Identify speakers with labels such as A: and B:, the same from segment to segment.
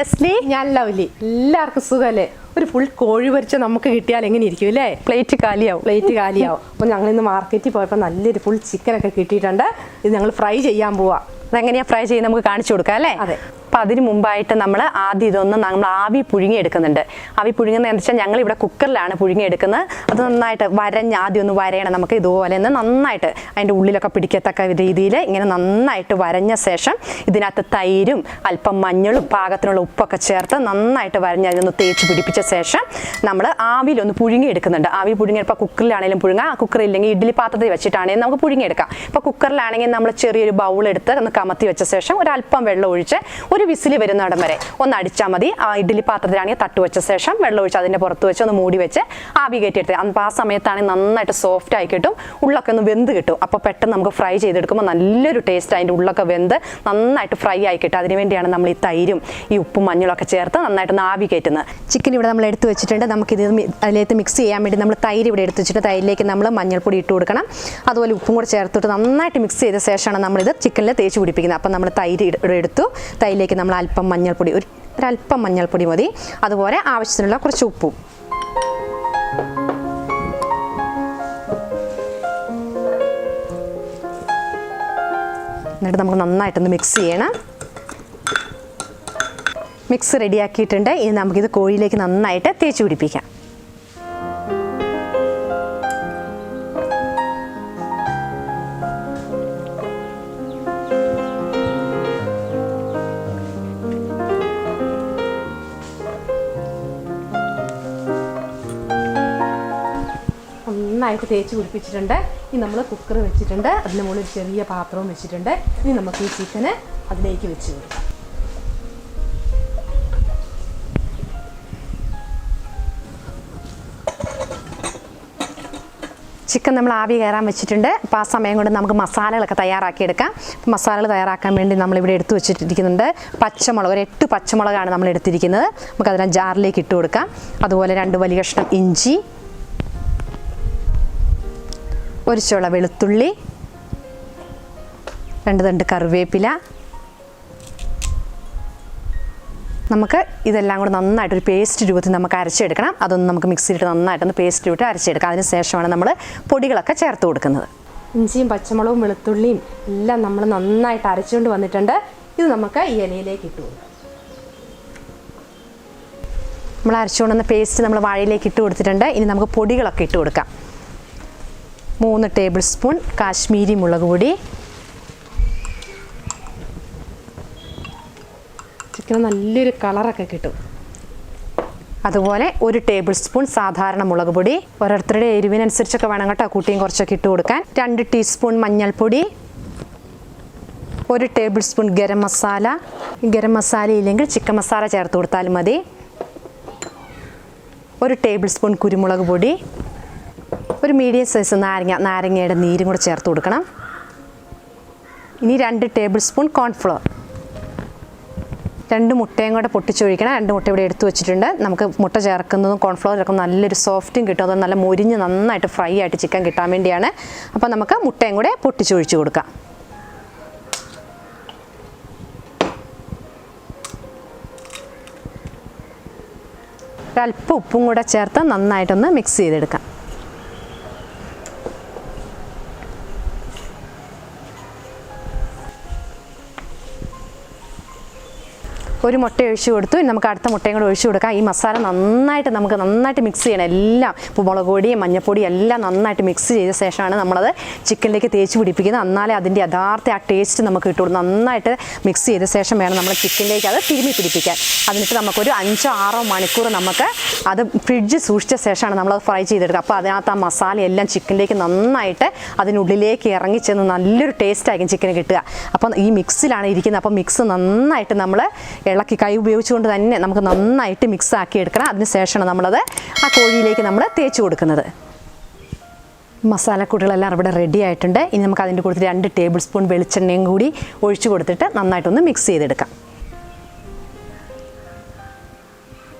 A: Leslie,
B: ഞാൻ lovely. എല്ലാവർക്കും സുഖമല്ലേ? ഒരു ഫുൾ കോഴി പൊരിച്ച നമുക്ക് കിട്ടിയാൽ എങ്ങനെ ഇരിക്കും അല്ലേ?
A: പ്ലേറ്റ് കാലിയാവും.
B: അപ്പോൾ ഞങ്ങൾ ഇന്ന് മാർക്കറ്റിൽ പോയപ്പോൾ നല്ലൊരു ഫുൾ ചിക്കനൊക്കെ കിട്ടിയിട്ടുണ്ട്. ഇത് ഞങ്ങൾ ഫ്രൈ ചെയ്യാൻ പോവാ.
A: അതെങ്ങനെയാണ് ഫ്രൈ ചെയ്ത് നമുക്ക് കാണിച്ചു കൊടുക്കാം അല്ലേ?
B: അതെ.
A: അപ്പം അതിന് മുമ്പായിട്ട് നമ്മൾ ആദ്യം ഇതൊന്ന് നമ്മൾ ആവി പുഴുങ്ങി എടുക്കുന്നുണ്ട്. ആവി പുഴുങ്ങുന്നതെന്ന് വെച്ചാൽ ഞങ്ങളിവിടെ കുക്കറിലാണ് പുഴുങ്ങി എടുക്കുന്നത്. അത് നന്നായിട്ട് ആദ്യം ഒന്ന് വരയണം. നമുക്ക് ഇതുപോലെ ഒന്ന് നന്നായിട്ട് അതിൻ്റെ ഉള്ളിലൊക്കെ പിടിക്കത്തക്ക രീതിയിൽ ഇങ്ങനെ നന്നായിട്ട് വരഞ്ഞ ശേഷം ഇതിനകത്ത് തൈരും അല്പം മഞ്ഞളും പാകത്തിനുള്ള ഉപ്പൊക്കെ ചേർത്ത് നന്നായിട്ട് വരഞ്ഞ് അതിനൊന്ന് തേച്ച് പിടിപ്പിച്ച ശേഷം നമ്മൾ ആവിയിലൊന്ന് പുഴുങ്ങി എടുക്കുന്നുണ്ട്. ആവി പുഴുങ്ങിയപ്പോൾ കുക്കറിലാണെങ്കിലും പുഴുങ്ങാം, കുക്കറില്ലെങ്കിൽ ഇഡ്ഡലി പാത്രത്തിൽ വെച്ചിട്ടാണെങ്കിലും നമുക്ക് പുഴുങ്ങിയെടുക്കാം. ഇപ്പോൾ കുക്കറിലാണെങ്കിൽ നമ്മൾ ചെറിയൊരു ബൗൾ എടുത്ത് ഒന്ന് കമത്തി വെച്ച ശേഷം ഒരല്പം വെള്ളം ഒഴിച്ച് ഒരു വിസിൽ വരുന്നിടം വരെ ഒന്ന് അടിച്ചാൽ മതി. ഇഡ്ഡലി പാത്രത്തിലാണെങ്കിൽ തട്ട് വെച്ച ശേഷം വെള്ളം ഒഴിച്ച് അതിൻ്റെ പുറത്ത് വെച്ച് ഒന്ന് മൂടി വെച്ച് ആവി കയറ്റിയെടുത്ത് അപ്പോൾ ആ സമയത്താണെങ്കിൽ നന്നായിട്ട് സോഫ്റ്റ് ആയി കിട്ടും, ഉള്ളൊക്കെ ഒന്ന് വെന്ത് കിട്ടും. അപ്പോൾ പെട്ടെന്ന് നമുക്ക് ഫ്രൈ ചെയ്തെടുക്കുമ്പോൾ നല്ലൊരു ടേസ്റ്റ്, അതിൻ്റെ ഉള്ളൊക്കെ വെന്ത് നന്നായിട്ട് ഫ്രൈ ആയി കിട്ടും. അതിനുവേണ്ടിയാണ് നമ്മൾ ഈ തൈരും ഈ ഉപ്പും മഞ്ഞളൊക്കെ ചേർത്ത് നന്നായിട്ടൊന്ന് ആവി കയറ്റുന്നത്. ചിക്കൻ ഇവിടെ നമ്മൾ എടുത്ത് വെച്ചിട്ടുണ്ട്. നമുക്കിത് അതിലേക്ക് മിക്സ് ചെയ്യാൻ വേണ്ടി നമ്മൾ തൈര് ഇവിടെ എടുത്ത് വെച്ചിട്ട് തൈരിലേക്ക് നമ്മൾ മഞ്ഞൾപ്പൊടി ഇട്ട് കൊടുക്കണം. അതുപോലെ ഉപ്പും കൂടെ ചേർത്തിട്ട് നന്നായിട്ട് മിക്സ് ചെയ്ത ശേഷമാണ് നമ്മളിത് ചിക്കനിൽ തേച്ച് പിടിപ്പിക്കുന്നത്. അപ്പം നമ്മൾ തൈര് എടുത്തു, തൈരിലേക്ക് നമ്മൾ അല്പം മഞ്ഞൾപ്പൊടി, ഒരല്പം മഞ്ഞൾപ്പൊടി മതി. അതുപോലെ ആവശ്യത്തിനുള്ള കുറച്ച് ഉപ്പും. എന്നിട്ട് നമുക്ക് നന്നായിട്ടൊന്ന് മിക്സ് ചെയ്യണം. മിക്സ് റെഡിയാക്കിയിട്ടുണ്ട്. ഇനി നമുക്കിത് കോഴിയിലേക്ക് നന്നായിട്ട് തേച്ച് പിടിപ്പിക്കാം. നന്നായിട്ട് തേച്ച് പിടിപ്പിച്ചിട്ടുണ്ട്. ഇനി നമ്മൾ കുക്കർ വെച്ചിട്ടുണ്ട്, അതിന് മുകളിൽ ചെറിയ പാത്രവും വെച്ചിട്ടുണ്ട്. ഇനി നമുക്ക് ഈ ചിക്കന് അതിലേക്ക് വെച്ച് കൊടുക്കാം. ചിക്കൻ നമ്മൾ ആവി കയറാൻ വെച്ചിട്ടുണ്ട്. അപ്പോൾ ആ സമയം കൊണ്ട് നമുക്ക് മസാലകളൊക്കെ തയ്യാറാക്കിയെടുക്കാം. മസാലകൾ തയ്യാറാക്കാൻ വേണ്ടി നമ്മളിവിടെ എടുത്തു വെച്ചിട്ടിരിക്കുന്നുണ്ട് പച്ചമുളക്, ഒരു 8 പച്ചമുളകാണ് നമ്മൾ എടുത്തിരിക്കുന്നത്. നമുക്കതിനെ ജാറിലേക്ക് ഇട്ട് കൊടുക്കാം. അതുപോലെ 2 വലിയ കഷ്ണം ഇഞ്ചി, ഒരു ചുള വെളുത്തുള്ളി, 2 തണ്ട് കറിവേപ്പില. നമുക്ക് ഇതെല്ലാം കൂടെ നന്നായിട്ടൊരു പേസ്റ്റ് രൂപത്തിൽ നമുക്ക് അരച്ചെടുക്കണം. അതൊന്ന് നമുക്ക് മിക്സിയിലിട്ട് നന്നായിട്ടൊന്ന് പേസ്റ്റ് രൂപത്തിൽ അരച്ചെടുക്കാം. അതിന് ശേഷമാണ് നമ്മൾ പൊടികളൊക്കെ ചേർത്ത് കൊടുക്കുന്നത്. ഇഞ്ചിയും പച്ചമുളകും വെളുത്തുള്ളിയും എല്ലാം നമ്മൾ നന്നായിട്ട് അരച്ചുകൊണ്ട് വന്നിട്ടുണ്ട്. ഇത് നമുക്ക് ഈ ഇലയിലേക്ക് ഇട്ട് കൊടുക്കാം. നമ്മൾ അരച്ചുകൊണ്ടുവന്ന പേസ്റ്റ് നമ്മൾ വാഴയിലേക്ക് ഇട്ട് കൊടുത്തിട്ടുണ്ട്. ഇനി നമുക്ക് പൊടികളൊക്കെ ഇട്ട് കൊടുക്കാം. 3 ടേബിൾ സ്പൂൺ കാശ്മീരി മുളക് പൊടി. ചിക്കന് നല്ലൊരു കളറൊക്കെ കിട്ടും. അതുപോലെ 1 ടേബിൾ സ്പൂൺ സാധാരണ മുളക് പൊടി. ഓരോരുത്തരുടെ എരിവിനനുസരിച്ചൊക്കെ വേണം കേട്ടോ കൂട്ടിയും കുറച്ചൊക്കെ ഇട്ട് കൊടുക്കാൻ. 2 ടീസ്പൂൺ മഞ്ഞൾപ്പൊടി, 1 ടേബിൾ സ്പൂൺ ഗരം മസാല. ഗരം മസാല ഇല്ലെങ്കിൽ ചിക്കൻ മസാല ചേർത്ത് കൊടുത്താലും മതി. 1 ടേബിൾ സ്പൂൺ കുരുമുളക് പൊടി, ഒരു മീഡിയം സൈസ് നാരങ്ങയുടെ നീരും കൂടെ ചേർത്ത് കൊടുക്കണം. ഇനി 2 ടേബിൾ സ്പൂൺ കോൺഫ്ലോർ. 2 മുട്ടയും കൂടെ പൊട്ടിച്ചൊഴിക്കണം. 2 മുട്ട ഇവിടെ എടുത്തു വെച്ചിട്ടുണ്ട്. നമുക്ക് മുട്ട ചേർക്കുന്നതും കോൺഫ്ലോർ ചേർക്കുന്നത് നല്ലൊരു സോഫ്റ്റും കിട്ടും. അത് നല്ല മൊരിഞ്ഞ് നന്നായിട്ട് ഫ്രൈ ആയിട്ട് ചിക്കൻ കിട്ടാൻ വേണ്ടിയാണ്. അപ്പോൾ നമുക്ക് മുട്ടയും കൂടെ പൊട്ടിച്ചൊഴിച്ച് കൊടുക്കാം. ഒരല്പം ഉപ്പും കൂടെ ചേർത്ത് നന്നായിട്ടൊന്ന് മിക്സ് ചെയ്തെടുക്കാം. ഒരു മുട്ട ഒഴിച്ചു കൊടുത്തു. ഇനി നമുക്ക് അടുത്ത മുട്ടയും കൂടെ ഒഴിച്ചു കൊടുക്കാം. ഈ മസാല നന്നായിട്ട് മിക്സ് ചെയ്യണം. എല്ലാം മുളക് പൊടിയും മഞ്ഞൾപ്പൊടിയും എല്ലാം നന്നായിട്ട് മിക്സ് ചെയ്ത ശേഷമാണ് നമ്മളത് ചിക്കനിലേക്ക് തേച്ച് പിടിപ്പിക്കുന്നത്. എന്നാലേ അതിൻ്റെ യഥാർത്ഥ ആ ടേസ്റ്റ് നമുക്ക് കിട്ടുള്ളൂ. നന്നായിട്ട് മിക്സ് ചെയ്ത ശേഷം വേണം നമ്മൾ ചിക്കനിലേക്ക് അത് തിരുമ്മി പിടിപ്പിക്കാൻ. അതിനിട്ട് നമുക്കൊരു 5-6 മണിക്കൂർ നമുക്ക് അത് ഫ്രിഡ്ജ് സൂക്ഷിച്ച ശേഷമാണ് നമ്മളത് ഫ്രൈ ചെയ്തെടുക്കുക. അപ്പോൾ അതിനകത്ത് ആ മസാല എല്ലാം ചിക്കനിലേക്ക് നന്നായിട്ട് അതിനുള്ളിലേക്ക് ഇറങ്ങിച്ചെന്ന് നല്ലൊരു ടേസ്റ്റായിരിക്കും ചിക്കന് കിട്ടുക. അപ്പം ഈ മിക്സിലാണ് ഇരിക്കുന്നത്. അപ്പോൾ മിക്സ് നന്നായിട്ട് നമ്മൾ ഇളക്കി കൈ ഉപയോഗിച്ചുകൊണ്ട് തന്നെ നമുക്ക് നന്നായിട്ട് മിക്സ് ആക്കി എടുക്കണം. അതിനുശേഷമാണ് നമ്മളത് ആ കോഴിയിലേക്ക് നമ്മൾ തേച്ച് കൊടുക്കുന്നത്. മസാലക്കൂട്ടുകളെല്ലാം ഇവിടെ റെഡി ആയിട്ടുണ്ട്. ഇനി നമുക്ക് അതിൻ്റെ കൂട്ടത്തിൽ 2 ടേബിൾ സ്പൂൺ വെളിച്ചെണ്ണയും കൂടി ഒഴിച്ചു കൊടുത്തിട്ട് നന്നായിട്ടൊന്ന് മിക്സ് ചെയ്തെടുക്കാം.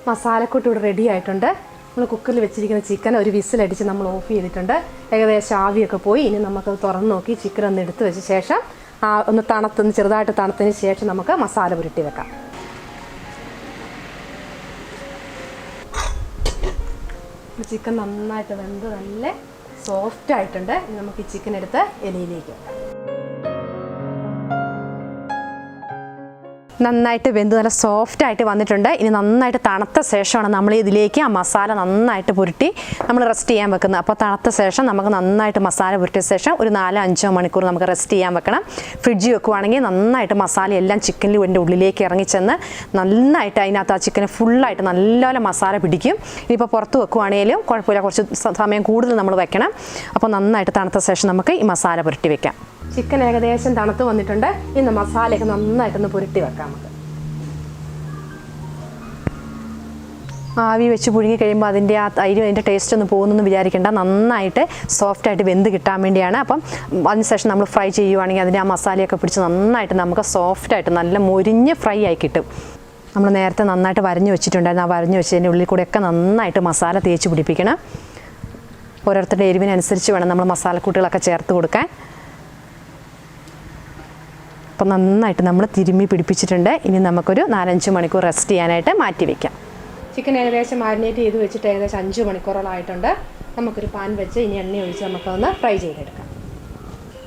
A: മസാലക്കൂട്ട് ഇവിടെ റെഡി ആയിട്ടുണ്ട്. നമ്മൾ കുക്കറിൽ വെച്ചിരിക്കുന്ന ചിക്കൻ ഒരു വിസിലടിച്ച് നമ്മൾ ഓഫ് ചെയ്തിട്ടുണ്ട്. ഏകദേശം ആവിയൊക്കെ പോയി. ഇനി നമുക്കത് തുറന്ന് നോക്കി ചിക്കൻ ഒന്ന് എടുത്ത് വെച്ച ശേഷം ഒന്ന് ചെറുതായിട്ട് തണുത്തതിന് ശേഷം നമുക്ക് മസാല പുരട്ടി വെക്കാം.
B: ചിക്കൻ നന്നായിട്ട് വെന്ത് നല്ല സോഫ്റ്റ് ആയിട്ടുണ്ട്. ഇനി നമുക്ക് ഈ ചിക്കൻ എടുത്ത് ഇലയിലേക്ക് വെക്കാം.
A: നന്നായിട്ട് വെന്ത് നല്ല സോഫ്റ്റ് ആയിട്ട് വന്നിട്ടുണ്ട്. ഇനി നന്നായിട്ട് തണുത്ത ശേഷമാണ് നമ്മൾ ഇതിലേക്ക് ആ മസാല നന്നായിട്ട് പുരട്ടി നമ്മൾ റെസ്റ്റ് ചെയ്യാൻ വെക്കുന്നത്. അപ്പോൾ തണുത്ത ശേഷം നമുക്ക് നന്നായിട്ട് മസാല പുരട്ടിയ ശേഷം ഒരു 4-5 മണിക്കൂർ നമുക്ക് റെസ്റ്റ് ചെയ്യാൻ വെക്കണം. ഫ്രിഡ്ജിൽ വെക്കുവാണെങ്കിൽ നന്നായിട്ട് മസാല എല്ലാം ചിക്കനിൽ എൻ്റെ ഉള്ളിലേക്ക് ഇറങ്ങിച്ചെന്ന് നന്നായിട്ട് അതിനകത്ത് ആ ചിക്കന് ഫുള്ളായിട്ട് നല്ലപോലെ മസാല പിടിക്കും. ഇനിയിപ്പോൾ പുറത്ത് വെക്കുവാണെങ്കിലും കുഴപ്പമില്ല, കുറച്ച് സമയം കൂടുതൽ നമ്മൾ വെക്കണം. അപ്പോൾ നന്നായിട്ട് തണുത്ത ശേഷം നമുക്ക് ഈ മസാല പുരട്ടി വെക്കാം.
B: ചിക്കൻ ഏകദേശം തണുത്ത് വന്നിട്ടുണ്ട്. ഇന്ന് മസാലയൊക്കെ നന്നായിട്ടൊന്ന് പുരട്ടി വെക്കാം നമുക്ക്.
A: ആവി വെച്ച് പുഴുങ്ങി കഴിയുമ്പോൾ അതിൻ്റെ ആ അതിൻ്റെ ടേസ്റ്റ് ഒന്നും പോകുന്നെന്ന് വിചാരിക്കേണ്ട. നന്നായിട്ട് സോഫ്റ്റായിട്ട് വെന്ത് കിട്ടാൻ വേണ്ടിയാണ്. അപ്പം അതിനുശേഷം നമ്മൾ ഫ്രൈ ചെയ്യുവാണെങ്കിൽ അതിൻ്റെ ആ മസാലയൊക്കെ പിടിച്ച് നന്നായിട്ട് നമുക്ക് സോഫ്റ്റായിട്ട് നല്ല മൊരിഞ്ഞ് ഫ്രൈ ആയി കിട്ടും. നമ്മൾ നേരത്തെ നന്നായിട്ട് വരഞ്ഞ് വെച്ചിട്ടുണ്ടായിരുന്നു. ആ വരഞ്ഞ് വെച്ചതിൻ്റെ ഉള്ളിൽ കൂടെയൊക്കെ നന്നായിട്ട് മസാല തേച്ച് പിടിപ്പിക്കണം. ഓരോരുത്തരുടെ എരിവിനനുസരിച്ച് വേണം നമ്മൾ മസാലക്കൂട്ടുകളൊക്കെ ചേർത്ത് കൊടുക്കാൻ. അപ്പം നന്നായിട്ട് നമ്മൾ തിരുമ്മി പിടിപ്പിച്ചിട്ടുണ്ട്. ഇനി നമുക്കൊരു 4-5 മണിക്കൂർ റെസ്റ്റ് ചെയ്യാനായിട്ട് മാറ്റി വയ്ക്കാം.
B: ചിക്കൻ ഏകദേശം മാരിനേറ്റ് ചെയ്ത് വെച്ചിട്ട് ഏകദേശം 5 മണിക്കൂറോളമായിട്ടുണ്ട്. നമുക്കൊരു പാൻ വെച്ച് ഇനി എണ്ണ ഒഴിച്ച് നമുക്കൊന്ന് ഫ്രൈ ചെയ്തെടുക്കാം.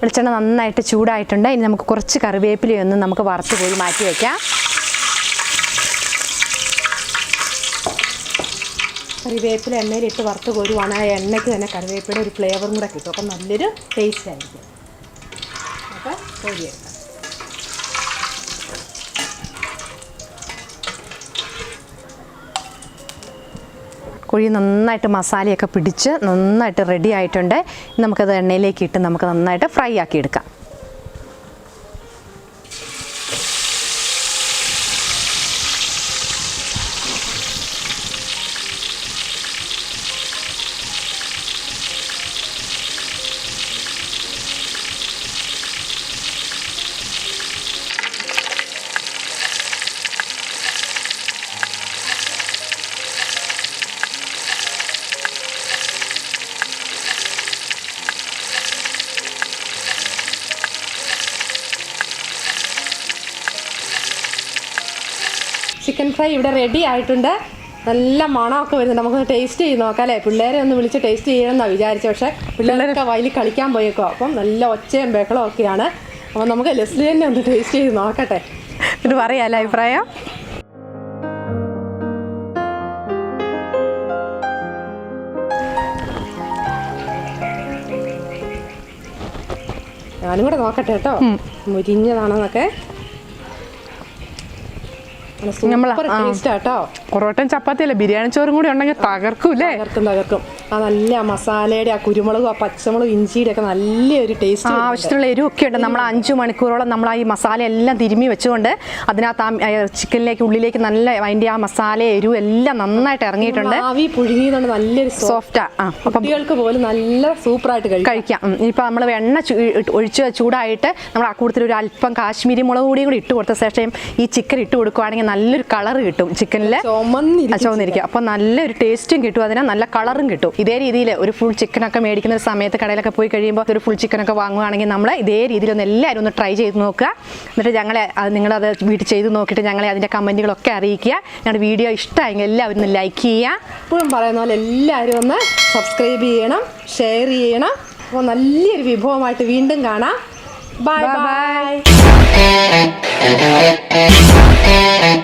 A: വെളിച്ചെണ്ണ നന്നായിട്ട് ചൂടായിട്ടുണ്ട്. ഇനി നമുക്ക് കുറച്ച് കറിവേപ്പിലയൊന്നും നമുക്ക് വറുത്ത് പോയി മാറ്റി വയ്ക്കാം.
B: കറിവേപ്പില എണ്ണയിലിട്ട് വറുത്ത് കോരുവാണ്. ആ എണ്ണയ്ക്ക് തന്നെ കറിവേപ്പിലയുടെ ഒരു ഫ്ലേവറും കൂടെ കിട്ടും. അപ്പം നല്ലൊരു ടേസ്റ്റ് ആയിരിക്കും. അപ്പോൾ കോരിയെടുക്കാം.
A: കോഴി നന്നായിട്ട് മസാലയൊക്കെ പിടിച്ച് നന്നായിട്ട് റെഡി ആയിട്ടുണ്ട്. നമുക്കത് എണ്ണയിലേക്ക് ഇട്ട് നമുക്ക് നന്നായിട്ട് ഫ്രൈ ആക്കി എടുക്കാം.
B: ചിക്കൻ ഫ്രൈ ഇവിടെ റെഡി ആയിട്ടുണ്ട്. നല്ല മണമൊക്കെ വരുന്നുണ്ട്. നമുക്കൊന്ന് ടേസ്റ്റ് ചെയ്ത് നോക്കാം അല്ലേ? പിള്ളേരെ ഒന്ന് വിളിച്ച് ടേസ്റ്റ് ചെയ്യണമെന്നാണ് വിചാരിച്ചത്. പക്ഷേ പിള്ളേരൊക്കെ വയലിൽ കളിക്കാൻ പോയേക്കോ. അപ്പം നല്ല ഒച്ചയും ബഹളവും ഒക്കെയാണ്. അപ്പം നമുക്ക് ലെസ്ലി തന്നെ ഒന്ന് ടേസ്റ്റ് ചെയ്ത് നോക്കട്ടെ.
A: ഇത് പറയാമല്ലോ അഭിപ്രായം.
B: ഞാനും കൂടെ നോക്കട്ടെ കേട്ടോ, മുരിഞ്ഞതാണെന്നൊക്കെ.
A: പൊറോട്ടയും ചപ്പാത്തിയല്ലേ, ബിരിയാണി ചോറും കൂടി ഉണ്ടെങ്കിൽ തകർക്കൂല്ലേ?
B: തകർക്കും. ആ നല്ല മസാലയുടെ ആ കുരുമുളകും ആ പച്ചമുളകും ഇഞ്ചിയുടെ ഒക്കെ നല്ലൊരു ടേസ്റ്റ്,
A: ആവശ്യത്തിനുള്ള എരിവൊക്കെ ഉണ്ട്. നമ്മൾ 5 മണിക്കൂറോളം നമ്മൾ ഈ മസാല എല്ലാം തിരുമ്മി വെച്ചുകൊണ്ട് അതിനകത്ത് ആ ചിക്കനിലേക്ക് ഉള്ളിലേക്ക് നല്ല അതിൻ്റെ ആ മസാല എരിവ് എല്ലാം നന്നായിട്ട് ഇറങ്ങിയിട്ടുണ്ട്.
B: ആവി പുഴുങ്ങിയതുകൊണ്ട് നല്ലൊരു
A: സോഫ്റ്റാ.
B: കുട്ടികൾക്ക് പോലും നല്ല സൂപ്പറായിട്ട് കഴിക്കാം.
A: ഇപ്പം നമ്മൾ എണ്ണ ഒഴിച്ച് ചൂടായിട്ട് നമ്മൾ ആ കൂടുതൽ ഒരു അല്പം കാശ്മീരി മുളക് പൊടിയും കൂടി ഇട്ട് കൊടുത്ത ശേഷം ഈ ചിക്കൻ ഇട്ട് കൊടുക്കുകയാണെങ്കിൽ നല്ലൊരു കളർ കിട്ടും. ചിക്കനിൽ ചുവന്നിരിക്കും. അപ്പോൾ നല്ലൊരു ടേസ്റ്റും കിട്ടും, അതിന് നല്ല കളറും കിട്ടും. ഇതേ രീതിയിൽ ഒരു ഫുൾ ചിക്കനൊക്കെ മേടിക്കുന്ന സമയത്ത് കടയിലൊക്കെ പോയി കഴിയുമ്പോൾ ഒരു ഫുൾ ചിക്കനൊക്കെ വാങ്ങുകയാണെങ്കിൽ നമ്മൾ ഇതേ രീതിയിൽ ഒന്ന് എല്ലാവരും ഒന്ന് ട്രൈ ചെയ്ത് നോക്കുക. എന്നിട്ട് നിങ്ങളത് വീട്ടിൽ ചെയ്ത് നോക്കിയിട്ട് ഞങ്ങളെ അതിൻ്റെ കമൻറ്റുകളൊക്കെ അറിയിക്കുക. ഞങ്ങളുടെ വീഡിയോ ഇഷ്ടമായെങ്കിൽ എല്ലാവരും ഒന്ന് ലൈക്ക് ചെയ്യുക.
B: എപ്പോഴും പറയുന്ന പോലെ എല്ലാവരും ഒന്ന് സബ്സ്ക്രൈബ് ചെയ്യണം, ഷെയർ ചെയ്യണം. അപ്പോൾ നല്ലൊരു വിഭവമായിട്ട് വീണ്ടും കാണാം. Bye bye.